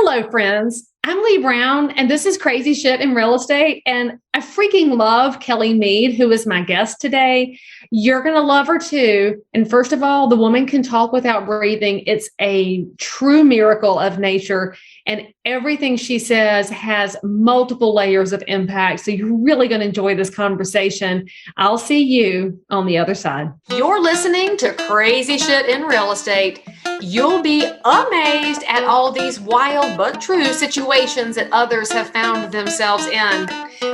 Hello, friends. I'm Leigh Brown, and this is Crazy Shit in Real Estate. And I freaking love Kelli Meade, who is my guest today. You're going to love her too. And first of all, the woman can talk without breathing. It's a true miracle of nature. And everything she says has multiple layers of impact. So you're really going to enjoy this conversation. I'll see you on the other side. You're listening to Crazy Shit in Real Estate. You'll be amazed at all these wild but true situations that others have found themselves in.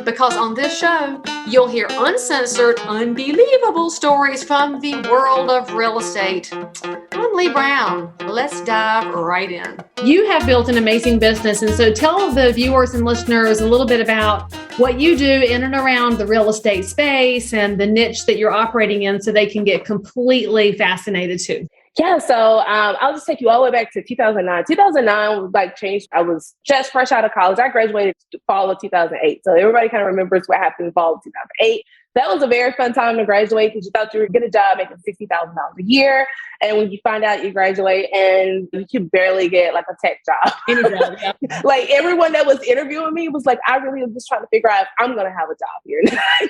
Because on this show, you'll hear uncensored, unbelievable stories from the world of real estate. I'm Leigh Brown. Let's dive right in. You have built an amazing business, and so tell the viewers and listeners a little bit about what you do in and around the real estate space and the niche that you're operating in so they can get completely fascinated too. Yeah, so I'll just take you all the way back to 2009. 2009 was changed. I was just fresh out of college. I graduated fall of 2008. So everybody kind of remembers what happened in fall of 2008. That was a very fun time to graduate because you thought you were going to get a job making $60,000 a year. And when you find out you graduate and you can barely get a tech job. Everyone that was interviewing me was I really was just trying to figure out if I'm going to have a job here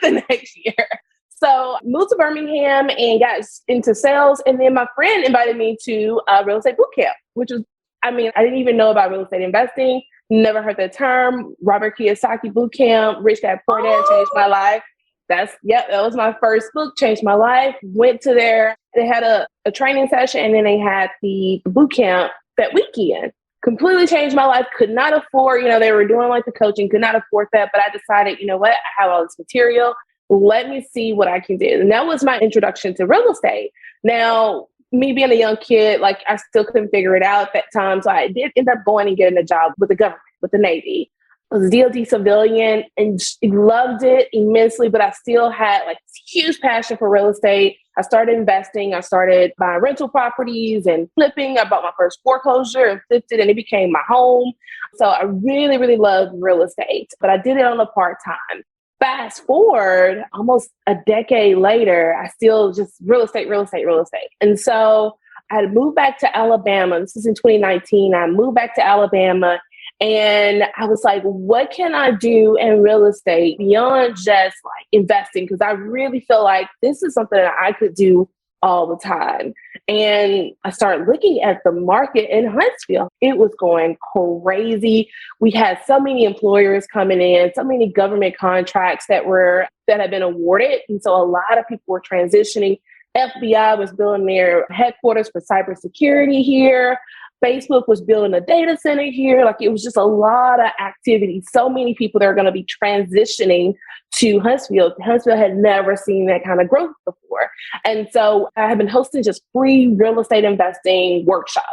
the next year. So moved to Birmingham and got into sales. And then my friend invited me to a real estate boot camp, which was, I didn't even know about real estate investing. Never heard that term. Robert Kiyosaki boot camp, Rich Dad Poor Dad changed my life. That was my first book, changed my life. Went to there. They had a training session and then they had the boot camp that weekend. Completely changed my life. Could not afford, they were doing the coaching, could not afford that. But I decided, you know what? I have all this material. Let me see what I can do. And that was my introduction to real estate. Now, me being a young kid, I still couldn't figure it out at that time. So I did end up going and getting a job with the government, with the Navy. I was a DoD civilian and loved it immensely, but I still had huge passion for real estate. I started investing. I started buying rental properties and flipping. I bought my first foreclosure and flipped it, and it became my home. So I really, really loved real estate, but I did it on a part-time. Fast forward almost a decade later, I still just real estate. And so I had moved back to Alabama. This is in 2019. I moved back to Alabama and I was like, what can I do in real estate beyond just investing? Because I really feel like this is something that I could do all the time. And I started looking at the market in Huntsville. It was going crazy. We had so many employers coming in, so many government contracts that had been awarded. And so a lot of people were transitioning. FBI was building their headquarters for cybersecurity here. Facebook was building a data center here. It was just a lot of activity. So many people that are going to be transitioning to Huntsville. Huntsville had never seen that kind of growth before. And so I have been hosting just free real estate investing workshops.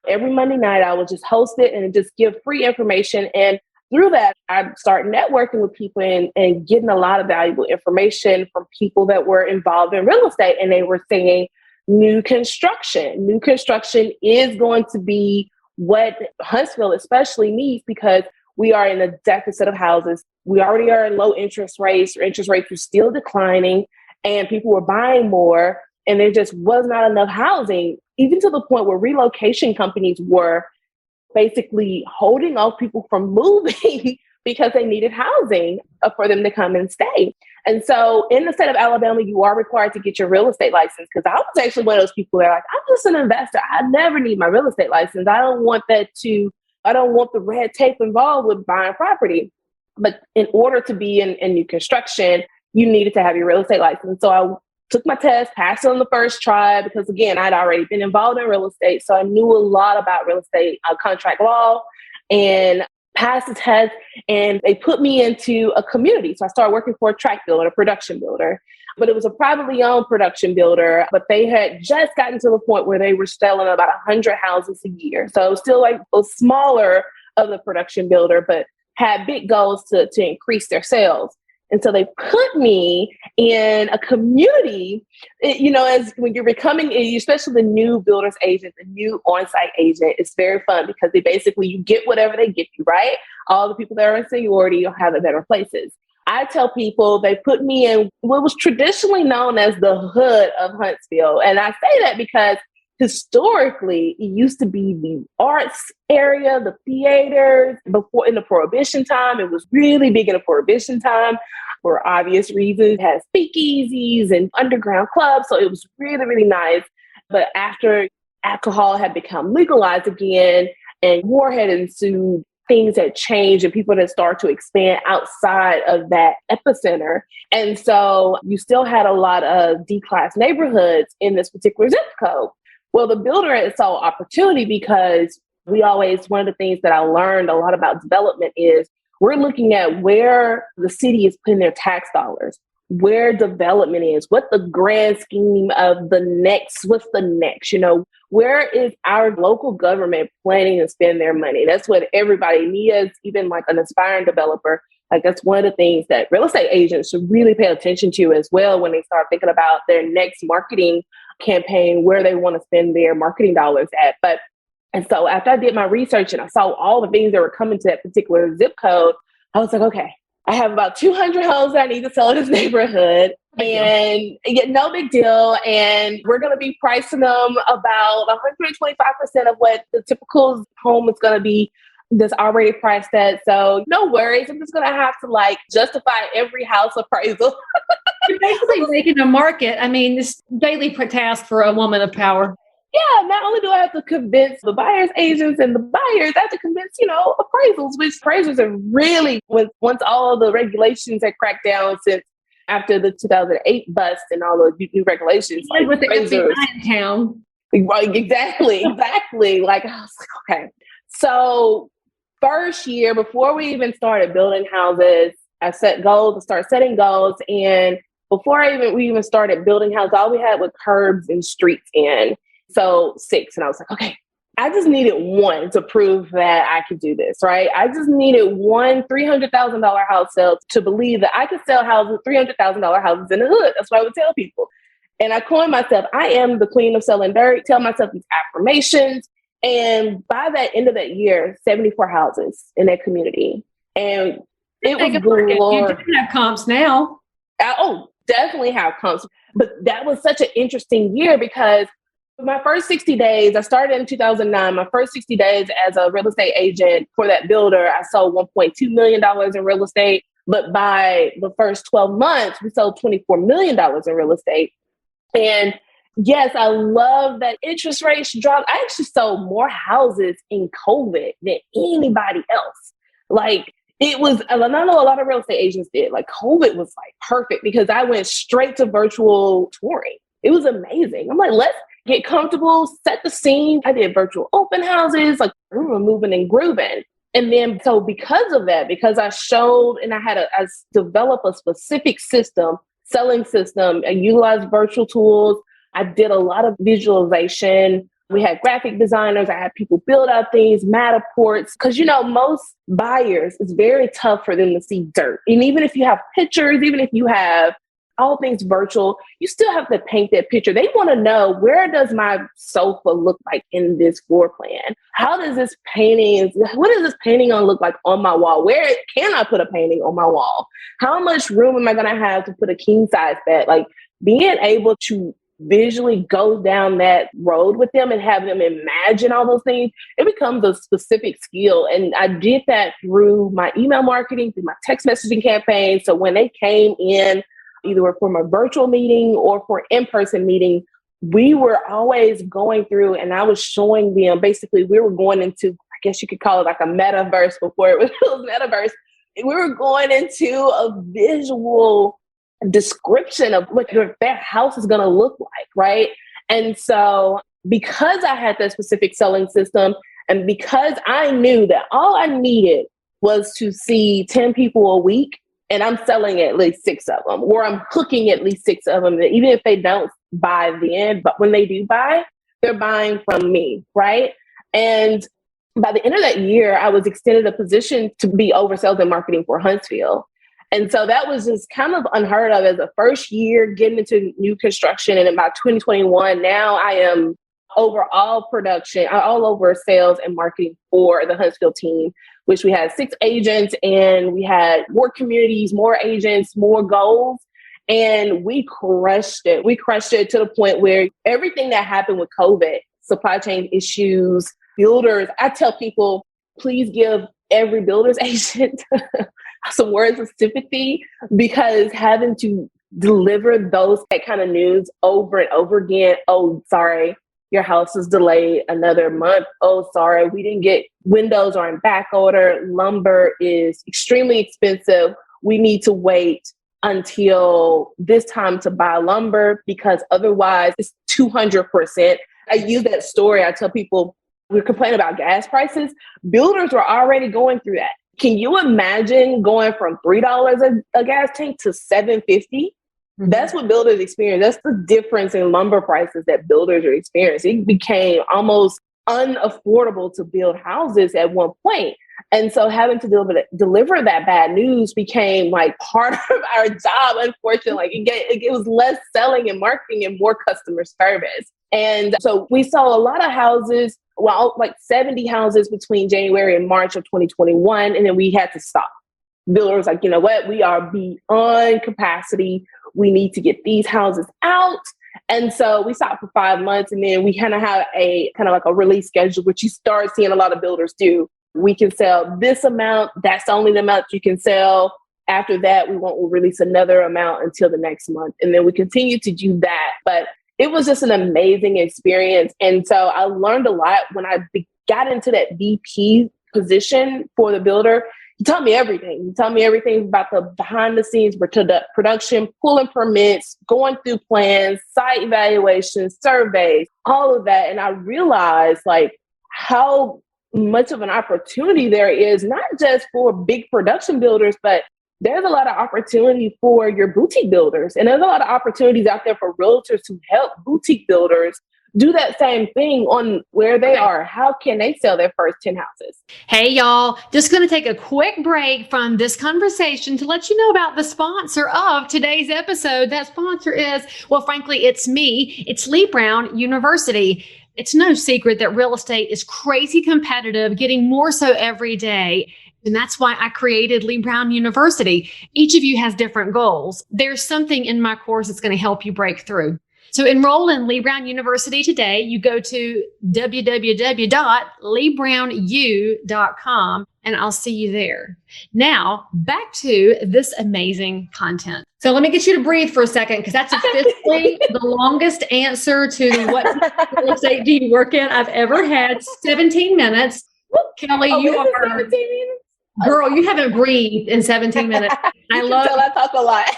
Every Monday night, I would just host it and just give free information. And through that, I started networking with people and getting a lot of valuable information from people that were involved in real estate. And they were saying, new construction is going to be what Huntsville especially needs because we are in a deficit of houses. We already are in low interest rates. Interest rates were still declining and people were buying more and there just was not enough housing, even to the point where relocation companies were basically holding off people from moving because they needed housing for them to come and stay. And so in the state of Alabama, you are required to get your real estate license because I was actually one of those people that are I'm just an investor. I never need my real estate license. I don't want the red tape involved with buying property. But in order to be in new construction, you needed to have your real estate license. So I took my test, passed it on the first try because, again, I'd already been involved in real estate. So I knew a lot about real estate contract law and passed the test. And they put me into a community. So I started working for a tract builder, a production builder. But it was a privately owned production builder. But they had just gotten to the point where they were selling about 100 houses a year. So it was still a smaller of the production builder, but had big goals to increase their sales. And so they put me in a community, as when you're becoming, especially the new builder's agent, the new on-site agent, it's very fun because you get whatever they give you, right? All the people that are in seniority will have it better places. I tell people they put me in what was traditionally known as the hood of Huntsville. And I say that because historically, it used to be the arts area, the theaters. Before, in the Prohibition time, it was really big in the Prohibition time for obvious reasons. It had speakeasies and underground clubs. So it was really, really nice. But after alcohol had become legalized again and war had ensued, things had changed and people had started to expand outside of that epicenter. And so you still had a lot of D-class neighborhoods in this particular zip code. Well, the builder had saw opportunity because one of the things that I learned a lot about development is we're looking at where the city is putting their tax dollars, where development is, what the grand scheme of what's the next, where is our local government planning to spend their money? That's what everybody, me as even like an aspiring developer, like that's one of the things that real estate agents should really pay attention to as well when they start thinking about their next marketing campaign, where they want to spend their marketing dollars at. And so after I did my research and I saw all the things that were coming to that particular zip code, I was like, okay, I have about 200 homes that I need to sell in this neighborhood, and no big deal. And we're going to be pricing them about 125% of what the typical home is going to be that's already priced at. So no worries. I'm just going to have to justify every house appraisal. You're basically making a market. I mean, this daily task for a woman of power. Yeah, not only do I have to convince the buyer's agents and the buyers, I have to convince, appraisals, which appraisers are really, once all of the regulations had cracked down since after the 2008 bust and all the new regulations. With the FBI in town. Right, exactly. I was like, okay. So first year, before we even started building houses, I set goals, I started setting goals. And before we even started building houses, all we had was curbs and streets in. So 6. And I was like, okay, I just needed one to prove that I could do this, right? I just needed one $300,000 house sale to believe that I could sell $300,000 houses in the hood. That's what I would tell people. And I coined myself, I am the queen of selling dirt, tell myself these affirmations. And by the end of that year, 74 houses in that community. And it was glorious. You do have comps now. Definitely have comps. But that was such an interesting year because my first 60 days, I started in 2009. My first 60 days as a real estate agent for that builder, I sold $1.2 million in real estate. But by the first 12 months, we sold $24 million in real estate. And yes, I love that interest rates dropped. I actually sold more houses in COVID than anybody else. It was, and I know a lot of real estate agents did. COVID was perfect because I went straight to virtual touring. It was amazing. I'm like, let's get comfortable, set the scene. I did virtual open houses, we were moving and grooving. And then, so because of that, because I showed and I developed a specific selling system, I utilized virtual tools. I did a lot of visualization. We had graphic designers. I had people build out things, Matterports, because, most buyers, it's very tough for them to see dirt. And even if you have pictures, even if you have all things virtual, you still have to paint that picture. They want to know, where does my sofa look like in this floor plan? What is this painting going to look like on my wall? Where can I put a painting on my wall? How much room am I going to have to put a king size bed? Being able to visually go down that road with them and have them imagine all those things, it becomes a specific skill. And I did that through my email marketing, through my text messaging campaign. So when they came in, either from a virtual meeting or for in-person meeting, we were always going through and I was showing them, basically we were going into, I guess you could call it a metaverse before it was metaverse. We were going into a visual description of what their house is going to look like, right? And so because I had that specific selling system and because I knew that all I needed was to see 10 people a week, and I'm selling at least 6 of them, or I'm hooking at least 6 of them, even if they don't buy then, but when they do buy, they're buying from me, right? And by the end of that year, I was extended a position to be over sales and marketing for Huntsville. And so that was just kind of unheard of as a first year getting into new construction. And in about 2021, now I am over all production, all over sales and marketing for the Huntsville team, which we had 6 agents and we had more communities, more agents, more goals. And we crushed it. We crushed it to the point where everything that happened with COVID supply chain issues, builders. I tell people, please give every builder's agent some words of sympathy, because having to deliver that kind of news over and over again. Oh, sorry, your house is delayed another month. Oh, sorry, we didn't get windows are in back order. Lumber is extremely expensive. We need to wait until this time to buy lumber because otherwise it's 200%. I use that story. I tell people, we're complaining about gas prices. Builders were already going through that. Can you imagine going from $3 a gas tank to $7.50? Mm-hmm. That's what builders experience. That's the difference in lumber prices that builders are experiencing. It became almost unaffordable to build houses at one point. And so having to deliver that bad news became like part of our job, unfortunately. Like it was less selling and marketing and more customer service. And so we saw a lot of houses, like 70 houses between January and March of 2021. And then we had to stop. Builders like, you know what? We are beyond capacity. We need to get these houses out. And so we stopped for 5 months, and then we kind of have a release schedule, which you start seeing a lot of builders do. We can sell this amount. That's the only amount you can sell. After that, we'll release another amount until the next month. And then we continue to do that. But it was just an amazing experience. And so I learned a lot when I got into that VP position for the builder. You taught me everything. You taught me everything about the behind the scenes production, pulling permits, going through plans, site evaluations, surveys, all of that. And I realized like how much of an opportunity there is, not just for big production builders, but there's a lot of opportunity for your boutique builders. And there's a lot of opportunities out there for realtors to help boutique builders do that same thing on where they are. How can they sell their first 10 houses? Hey, y'all, just going to take a quick break from this conversation to let you know about the sponsor of today's episode. That sponsor is, well, frankly, it's me. It's Leigh Brown University. It's no secret that real estate is crazy competitive, getting more so every day. And that's why I created Leigh Brown University. Each of you has different goals. There's something in my course that's going to help you break through. So enroll in Leigh Brown University today. You go to www.leigbrownu.com and I'll see you there. Now, back to this amazing content. So let me get you to breathe for a second, because that's officially the longest answer to what real estate do you work in I've ever had. 17 minutes. Kelli, you are 17 minutes? Girl, you haven't breathed in 17 minutes. I talk a lot.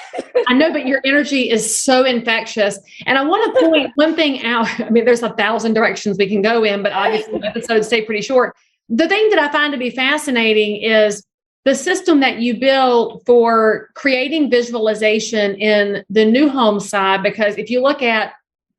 I know, but your energy is so infectious. And I want to point one thing out. I mean, there's 1,000 directions we can go in, but obviously episodes stay pretty short. The thing that I find to be fascinating is the system that you build for creating visualization in the new home side, because if you look at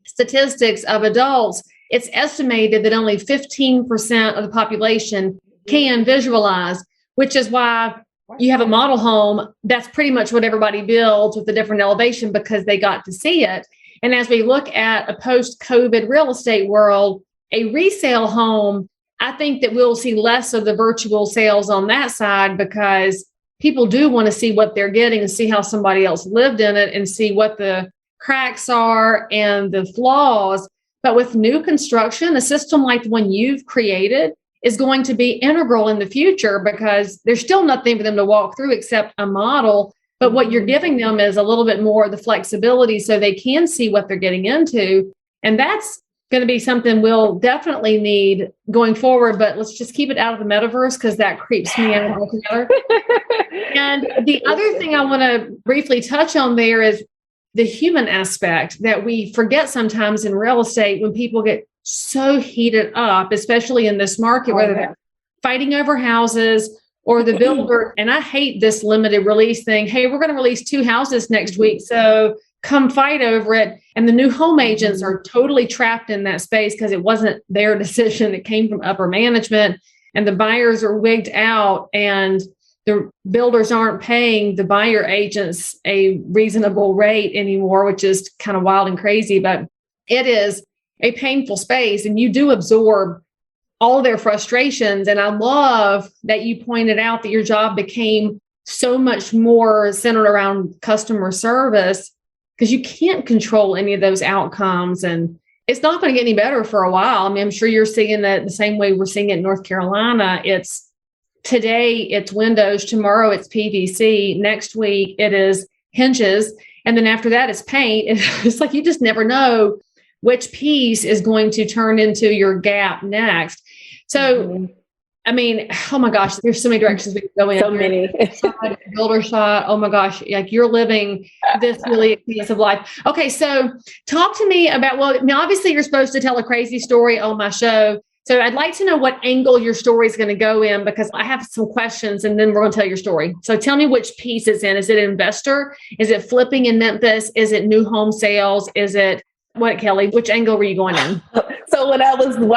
statistics of adults, it's estimated that only 15% of the population can visualize, which is why you have a model home. That's pretty much what everybody builds with a different elevation, because they got to see it. And as we look at a post-COVID real estate world, a resale home, I think that we'll see less of the virtual sales on that side, because people do want to see what they're getting and see how somebody else lived in it and see what the cracks are and the flaws. But with new construction, a system like the one you've created is going to be integral in the future, because there's still nothing for them to walk through except a model. But what you're giving them is a little bit more of the flexibility so they can see what they're getting into. And that's going to be something we'll definitely need going forward. But let's just keep it out of the metaverse, because that creeps me out altogether. And the other thing I want to briefly touch on there is the human aspect that we forget sometimes in real estate when people get so heated up, especially in this market, whether they're fighting over houses or the builder. And I hate this limited release thing. Hey, we're going to release 2 houses next week, so come fight over it. And the new home agents are totally trapped in that space because it wasn't their decision. It came from upper management, and the buyers are wigged out, and the builders aren't paying the buyer agents a reasonable rate anymore, which is kind of wild and crazy, but it is a painful space, and you do absorb all their frustrations. And I love that you pointed out that your job became so much more centered around customer service, because you can't control any of those outcomes. And it's not going to get any better for a while. I mean, I'm sure you're seeing that the same way we're seeing it in North Carolina. Today it's windows, tomorrow it's PVC, next week it is hinges, and then after that it's paint. It's like you just never know which piece is going to turn into your gap next. So, I mean, oh my gosh, there's so many directions we can go in. So many. Builder shot. Oh my gosh, like you're living this really expensive life. Okay, so talk to me about, well, now obviously you're supposed to tell a crazy story on my show. So I'd like to know what angle your story is going to go in, because I have some questions and then we're going to tell your story. So tell me which piece it's in. Is it investor? Is it flipping in Memphis? Is it new home sales? Is it what, Kelli? Which angle were you going in? So when I listened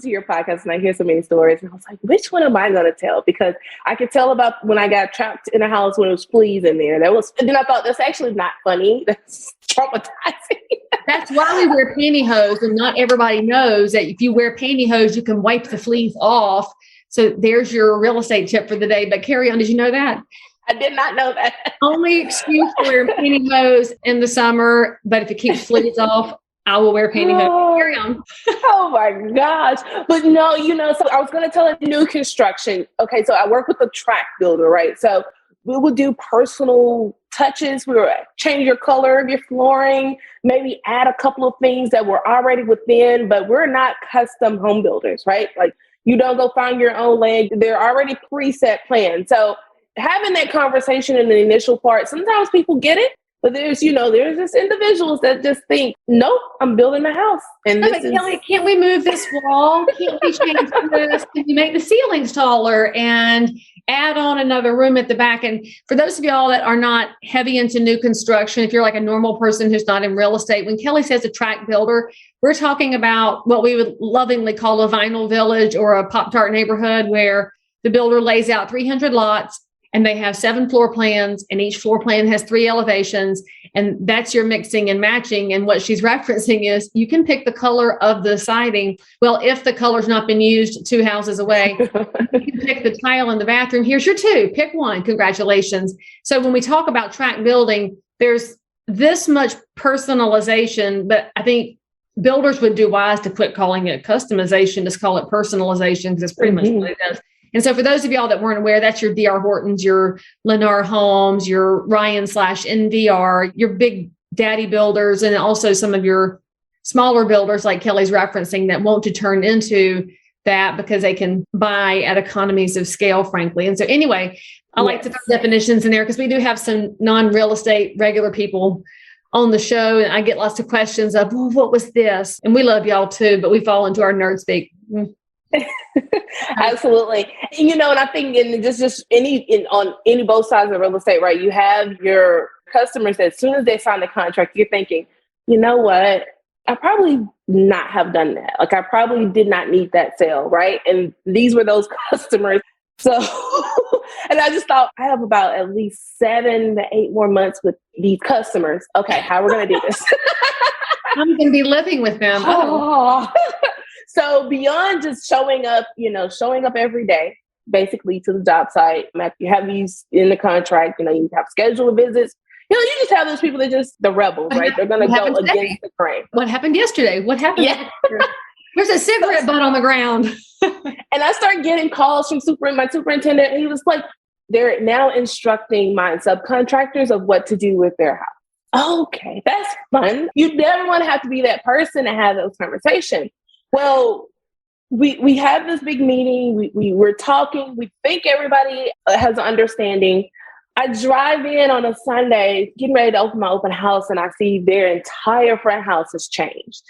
to your podcast and I hear so many stories, and I was like, which one am I going to tell? Because I could tell about when I got trapped in a house when it was fleas in there. And then I thought, that's actually not funny. That's traumatizing. That's why we wear pantyhose, and not everybody knows that if you wear pantyhose, you can wipe the fleas off. So there's your real estate tip for the day. But carry on. Did you know that? I did not know that. Only excuse to wear pantyhose in the summer, but if it keeps fleas off, I will wear pantyhose. Oh, carry on. Oh my gosh. But no, so I was going to tell a new construction. Okay, so I work with a track builder, right? So we would do personal touches. We would change your color of your flooring, maybe add a couple of things that were already within, but we're not custom home builders, right? Like you don't go find your own land. They're already preset plans. So having that conversation in the initial part, sometimes people get it, but there's just individuals that just think, nope, I'm building a house. And Kelli, can't we move this wall? Can't we change this? Can we make the ceilings taller and add on another room at the back? And for those of y'all that are not heavy into new construction, if you're like a normal person who's not in real estate, when Kelli says a tract builder, we're talking about what we would lovingly call a vinyl village or a Pop-Tart neighborhood, where the builder lays out 300 lots and they have 7 floor plans, and each floor plan has 3 elevations. And that's your mixing and matching. And what she's referencing is you can pick the color of the siding. Well, if the color's not been used 2 houses away, you can pick the tile in the bathroom. Here's your 2, pick one. Congratulations. So when we talk about tract building, there's this much personalization, but I think builders would do wise to quit calling it customization, just call it personalization, because it's pretty much what it is. And so for those of y'all that weren't aware, that's your D.R. Hortons, your Lennar Homes, your Ryan/NVR, your big daddy builders, and also some of your smaller builders like Kelli's referencing that want to turn into that because they can buy at economies of scale, frankly. And so anyway, I like to throw definitions in there because we do have some non-real estate regular people on the show, and I get lots of questions of, well, what was this? And we love y'all too, but we fall into our nerd speak. Absolutely. And I think on any both sides of real estate, right? You have your customers that as soon as they sign the contract, you're thinking, you know what? I probably not have done that. Like I probably did not need that sale, right? And these were those customers. So, and I just thought I have about at least 7 to 8 more months with these customers. Okay, how are we going to do this? I'm going to be living with them. Oh. So beyond just showing up every day, basically to the job site, you have these in the contract, you have scheduled visits. You just have those people that just the rebels, right? They're going to go against the grain. What happened yesterday? What happened? Yeah. There's a cigarette butt on the ground. And I started getting calls from my superintendent, and he was like, they're now instructing my subcontractors of what to do with their house. Okay, that's fun. You never want to have to be that person to have those conversations. Well, we have this big meeting. We're talking. We think everybody has an understanding. I drive in on a Sunday, getting ready to open my open house, and I see their entire front house has changed.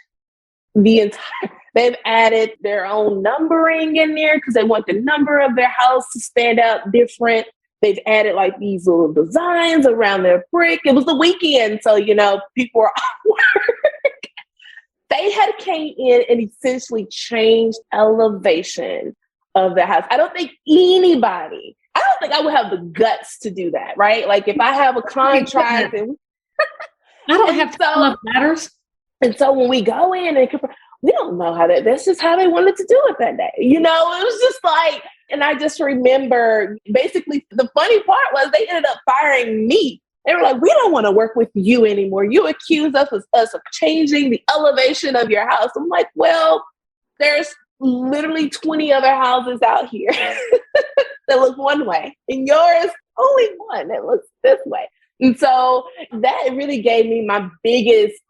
They've added their own numbering in there because they want the number of their house to stand out different. They've added like these little designs around their brick. It was the weekend, so people were off work. They had came in and essentially changed elevation of the house. I don't think I would have the guts to do that, right? Like if I have a contract and I don't have enough ladders. And so when we go in and we don't know that's just how they wanted to do it that day. It was just like, and I just remember basically the funny part was they ended up firing me They were like, we don't want to work with you anymore. You accuse us of changing the elevation of your house. I'm like, well, there's literally 20 other houses out here that look one way, and yours only one that looks this way. And so that really gave me my biggest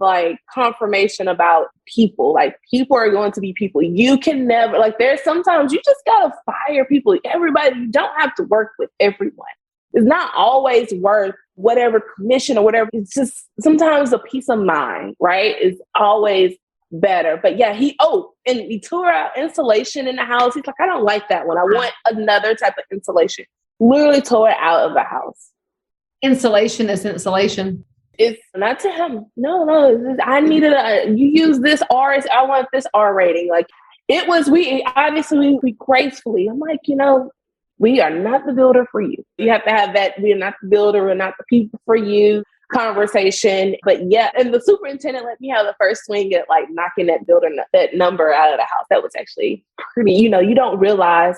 confirmation about people. Like, people are going to be people. You can never, there's sometimes you just gotta fire people. Everybody, you don't have to work with everyone. It's not always worth whatever commission or whatever. It's just sometimes a peace of mind, right, is always better. But yeah, and he tore out insulation in the house. He's like, I don't like that one. I want another type of insulation. Literally tore it out of the house. Insulation is insulation. It's not to him. No. I needed you use this R. I want this R rating. We gracefully, I'm like, we are not the builder for you. You have to have that. We are not the builder. We're not the people for you conversation. But yeah, and the superintendent let me have the first swing at knocking that number out of the house. That was actually pretty, you don't realize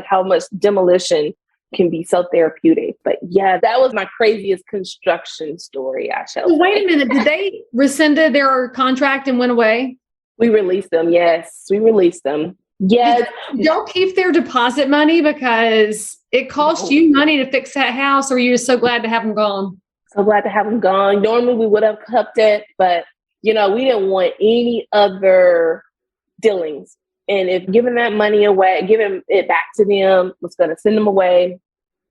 how much demolition can be self-therapeutic. But yeah, that was my craziest construction story, I shall say. Wait a minute. Did they rescinded their contract and went away? We released them. Yes, we released them. Yes. Don't keep their deposit money because it cost you money to fix that house, or you're just so glad to have them gone? So glad to have them gone. Normally we would have kept it, but we didn't want any other dealings. And if giving that money away, giving it back to them was going to send them away,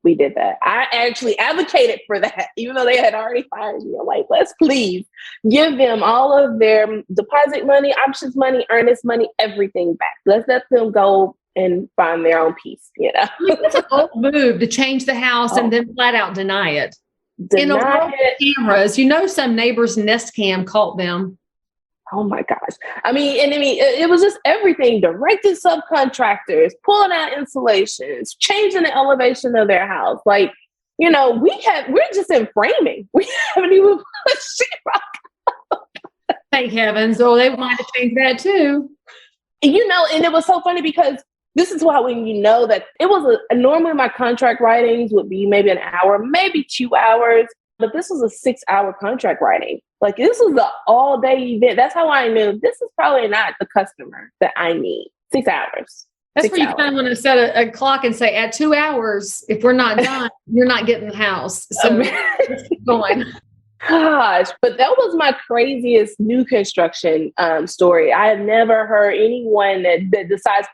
we did that. I actually advocated for that, even though they had already fired me. I'm like, let's please give them all of their deposit money, options money, earnest money, everything back. Let's let them go and find their own peace, It's a bold move to change the house and then flat out deny it. In a world of cameras, some neighbors' Nest Cam caught them. Oh my gosh. It was just everything. Directed subcontractors, pulling out insulations, changing the elevation of their house. We're just in framing. We haven't even put sheetrock. Thank heavens. Oh, they might have changed that too. And it was so funny because this is why when that it was normally my contract writings would be maybe an hour, maybe 2 hours. But this was a 6-hour contract writing. This was an all-day event. That's how I knew this is probably not the customer that I need. 6 hours. That's where you kind of want to set a clock and say, at 2 hours, if we're not done, you're not getting the house. So let's keep going. Gosh, but that was my craziest new construction story. I have never heard anyone that decides,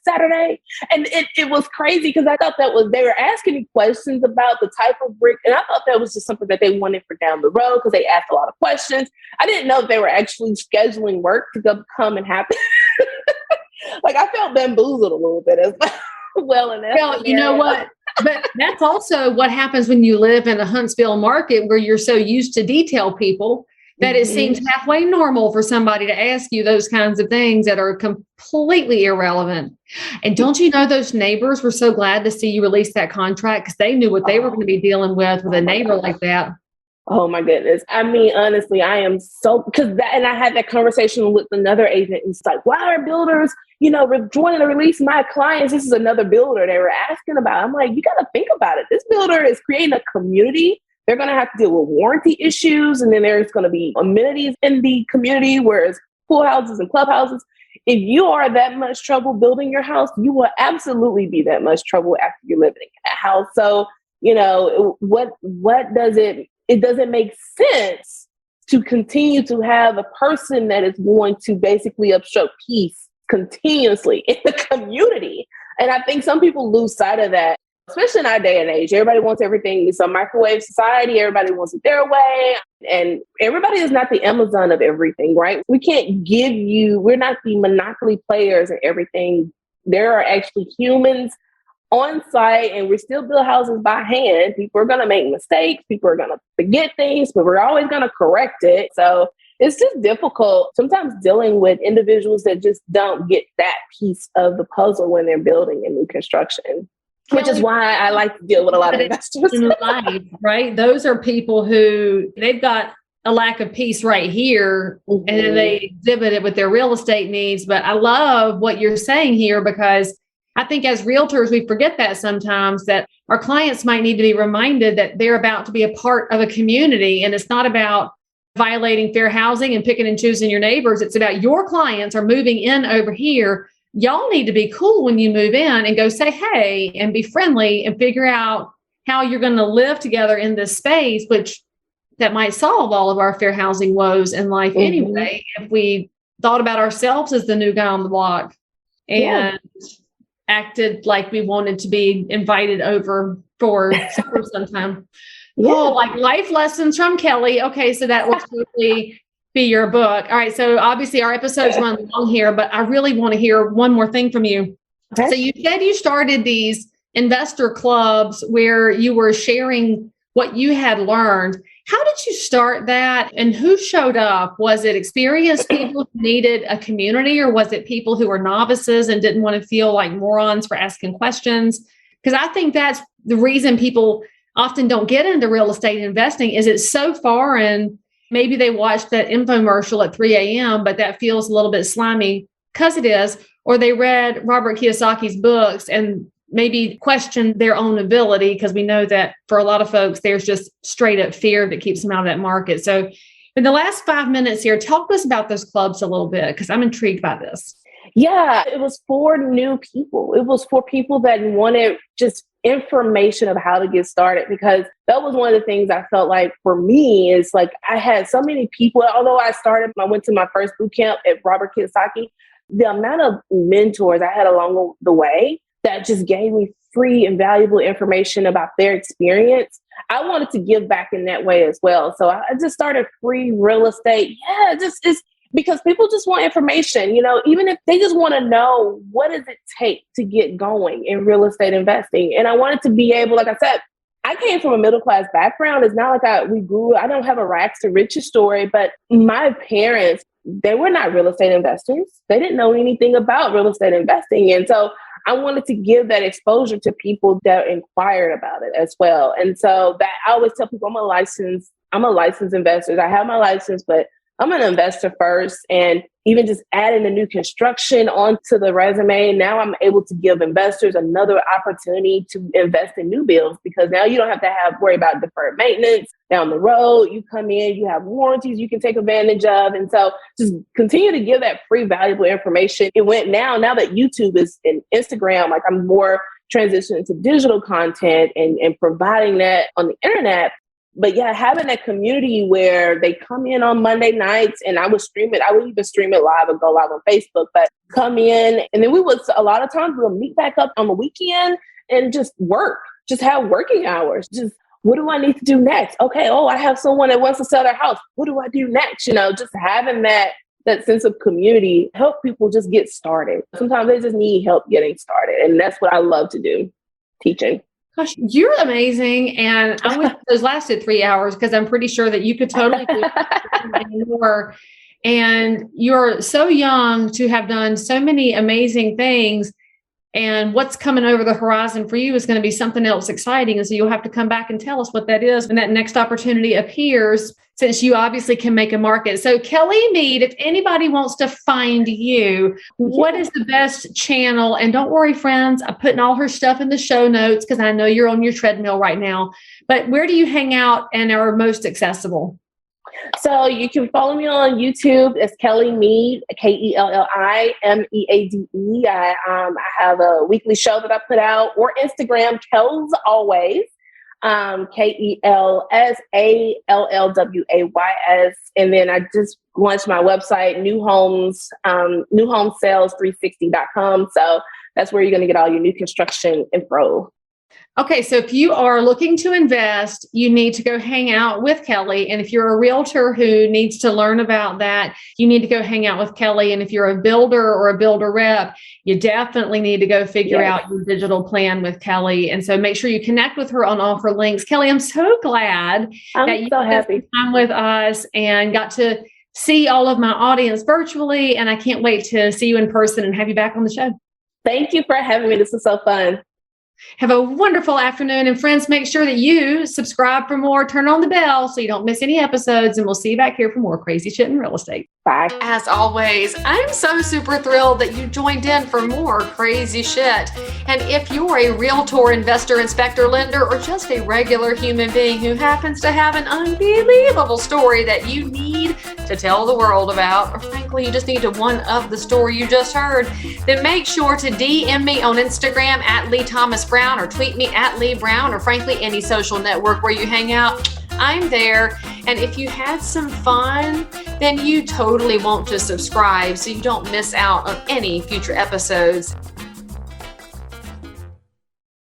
Saturday. And it was crazy because I thought they were asking me questions about the type of brick. And I thought that was just something that they wanted for down the road because they asked a lot of questions. I didn't know if they were actually scheduling work to come and happen. I felt bamboozled a little bit as well. Well, you know what? But that's also what happens when you live in a Huntsville market where you're so used to detail people that it seems halfway normal for somebody to ask you those kinds of things that are completely irrelevant. And don't you know those neighbors were so glad to see you release that contract because they knew what they were going to be dealing with a neighbor like that. Oh my goodness. Honestly, I am so, and I had that conversation with another agent. It's like, why are builders, wanting to release my clients? This is another builder they were asking about. I'm like, you got to think about it. This builder is creating a community. They're going to have to deal with warranty issues. And then there's going to be amenities in the community, whereas pool houses and clubhouses. If you are that much trouble building your house, you will absolutely be that much trouble after you're living in that house. So, what does it doesn't make sense to continue to have a person that is going to basically obstruct peace continuously in the community. And I think some people lose sight of that, especially in our day and age. Everybody wants everything. It's a microwave society. Everybody wants it their way. And everybody is not the Amazon of everything, right? We can't we're not the monopoly players in everything. There are actually humans on site, and we still build houses by hand. People are going to make mistakes. People are going to forget things, but we're always going to correct it. So it's just difficult sometimes dealing with individuals that just don't get that piece of the puzzle when they're building a new construction, which is why I like to deal with a lot of investors. In life, right? Those are people who they've got a lack of peace right here, and then they exhibit it with their real estate needs. But I love what you're saying here because I think as realtors, we forget that sometimes, that our clients might need to be reminded that they're about to be a part of a community. And it's not about violating fair housing and picking and choosing your neighbors. It's about your clients are moving in over here. Y'all need to be cool when you move in and go say, hey, and be friendly and figure out how you're going to live together in this space, which that might solve all of our fair housing woes in life anyway, if we thought about ourselves as the new guy on the block and acted like we wanted to be invited over for supper sometime. Oh, like life lessons from Kelli. Okay, so that will totally be your book. All right, so obviously our episodes run long here, but I really want to hear one more thing from you. Okay. So you said you started these investor clubs where you were sharing what you had learned. How did you start that, and who showed up? Was it experienced people who needed a community, or was it people who were novices and didn't want to feel like morons for asking questions? Because I think that's the reason people often don't get into real estate investing, is it's so foreign. Maybe they watched that infomercial at 3 a.m., but that feels a little bit slimy because it is, or they read Robert Kiyosaki's books and maybe question their own ability, because we know that for a lot of folks, there's just straight up fear that keeps them out of that market. So in the last 5 minutes here, talk to us about those clubs a little bit, because I'm intrigued by this. Yeah, it was for new people. It was for people that wanted just information of how to get started, because that was one of the things I felt like for me is like I had so many people, although I went to my first boot camp at Robert Kiyosaki, the amount of mentors I had along the way that just gave me free and valuable information about their experience. I wanted to give back in that way as well. So I just started free real estate. Yeah, it's because people just want information, even if they just want to know, what does it take to get going in real estate investing? And I wanted to be able, like I said, I came from a middle-class background. It's not like I don't have a rags to riches story, but my parents, they were not real estate investors. They didn't know anything about real estate investing. And so I wanted to give that exposure to people that inquired about it as well. And so that I always tell people I'm a licensed investor. I have my license, but I'm an investor first. And even just adding the new construction onto the resume, now I'm able to give investors another opportunity to invest in new builds, because now you don't have to worry about deferred maintenance down the road. You come in, you have warranties you can take advantage of. And so just continue to give that free, valuable information. It went now that YouTube is in Instagram, like I'm more transitioning to digital content and providing that on the internet. But yeah, having that community where they come in on Monday nights, and I would stream it. I would even stream it live and go live on Facebook, but come in. And then a lot of times we'll meet back up on the weekend and just have working hours. Just, what do I need to do next? Okay. Oh, I have someone that wants to sell their house. What do I do next? Just having that sense of community, help people just get started. Sometimes they just need help getting started. And that's what I love to do, teaching. Gosh, you're amazing. And I wish those lasted 3 hours, because I'm pretty sure that you could totally do more. And you're so young to have done so many amazing things. And what's coming over the horizon for you is going to be something else exciting. And so you'll have to come back and tell us what that is when that next opportunity appears, since you obviously can make a market. So Kelli Meade, if anybody wants to find you, what is the best channel? And don't worry, friends, I'm putting all her stuff in the show notes, because I know you're on your treadmill right now. But where do you hang out and are most accessible? So you can follow me on YouTube. It's Kelli Meade, KelliMeade. I have a weekly show that I put out, or Instagram, Kells Always, KELSALLWAYS. And then I just launched my website, newhomesales360.com. So that's where you're going to get all your new construction info. Okay, so if you are looking to invest, you need to go hang out with Kelli. And if you're a realtor who needs to learn about that, you need to go hang out with Kelli. And if you're a builder or a builder rep, you definitely need to go figure out your digital plan with Kelli. And so make sure you connect with her on all her links. Kelli, I'm so glad that you spent some time with us and got to see all of my audience virtually. And I can't wait to see you in person and have you back on the show. Thank you for having me. This was so fun. Have a wonderful afternoon. And friends, make sure that you subscribe for more, turn on the bell so you don't miss any episodes. And we'll see you back here for more crazy shit in real estate. Bye. As always, I'm so super thrilled that you joined in for more crazy shit. And if you're a realtor, investor, inspector, lender, or just a regular human being who happens to have an unbelievable story that you need to tell the world about, or frankly, you just need to one-up the story you just heard, then make sure to DM me on Instagram at Leigh Thomas Brown, or tweet me at Leigh Brown, or frankly, any social network where you hang out. I'm there. And if you had some fun, then you totally want to subscribe so you don't miss out on any future episodes.